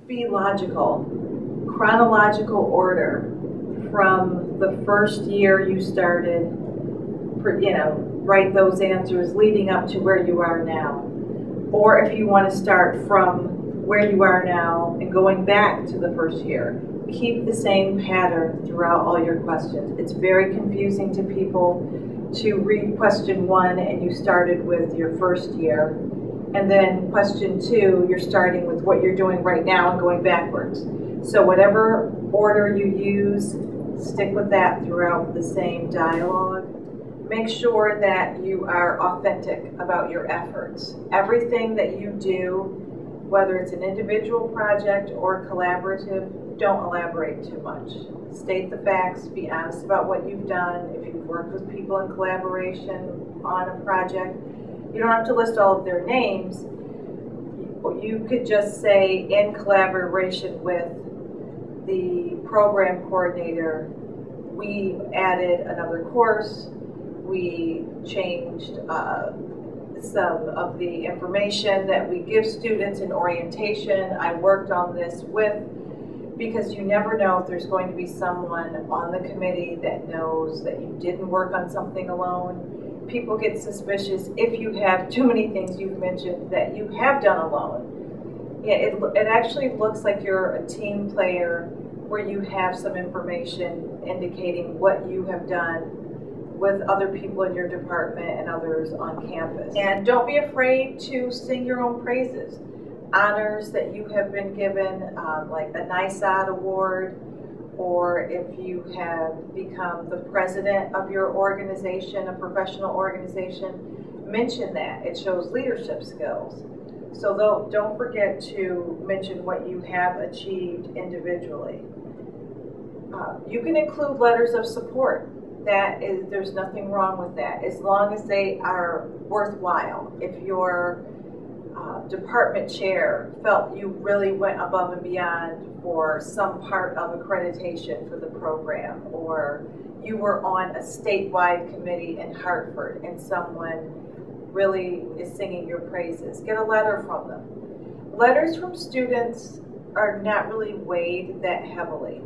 Be logical, chronological order from the first year you started, write those answers leading up to where you are now. Or if you want to start from where you are now and going back to the first year, keep the same pattern throughout all your questions. It's very confusing to people to read question 1 and you started with your first year, and then question 2 you're starting with what you're doing right now and going backwards. So whatever order you use, stick with that throughout the same dialogue. Make sure that you are authentic about your efforts. Everything that you do, whether it's an individual project or collaborative, don't elaborate too much. State the facts, be honest about what you've done. If you've worked with people in collaboration on a project, you don't have to list all of their names. You could just say, in collaboration with the program coordinator, we added another course, we changed some of the information that we give students in orientation. I worked on this with, because you never know if there's going to be someone on the committee that knows that you didn't work on something alone. People get suspicious if you have too many things you've mentioned that you have done alone. It actually looks like you're a team player where you have some information indicating what you have done with other people in your department and others on campus. And don't be afraid to sing your own praises. Honors that you have been given, like a NISOD award, or if you have become the president of your organization, a professional organization, mention that. It shows leadership skills. So don't forget to mention what you have achieved individually. You can include letters of support. There's nothing wrong with that, as long as they are worthwhile. If your department chair felt you really went above and beyond for some part of accreditation for the program, or you were on a statewide committee in Hartford and someone really is singing your praises, get a letter from them. Letters from students are not really weighed that heavily.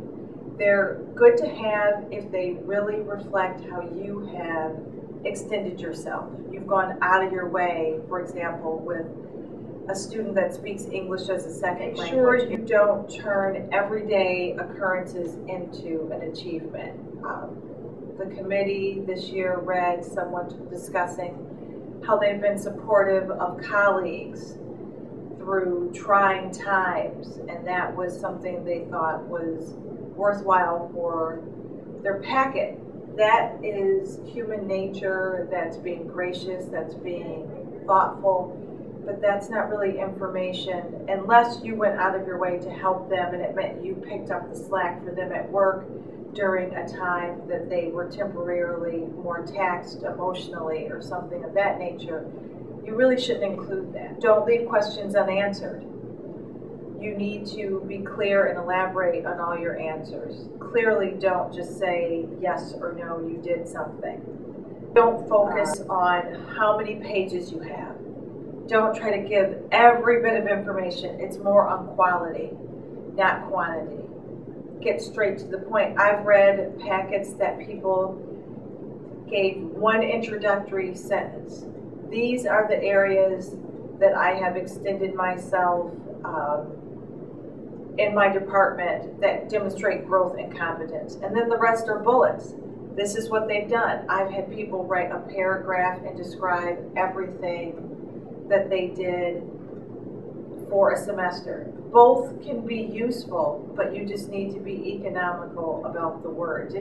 They're good to have if they really reflect how you have extended yourself. You've gone out of your way, for example, with a student that speaks English as a second language. Make sure you don't turn everyday occurrences into an achievement. The committee this year read someone discussing how they've been supportive of colleagues through trying times, and that was something they thought was worthwhile for their packet. That is human nature, that's being gracious, that's being thoughtful, but that's not really information unless you went out of your way to help them and it meant you picked up the slack for them at work during a time that they were temporarily more taxed emotionally or something of that nature. You really shouldn't include that. Don't leave questions unanswered. You need to be clear and elaborate on all your answers. Clearly don't just say yes or no, you did something. Don't focus on how many pages you have. Don't try to give every bit of information. It's more on quality, not quantity. Get straight to the point. I've read packets that people gave one introductory sentence. These are the areas that I have extended myself in my department that demonstrate growth and competence. And then the rest are bullets. This is what they've done. I've had people write a paragraph and describe everything that they did for a semester. Both can be useful, but you just need to be economical about the words.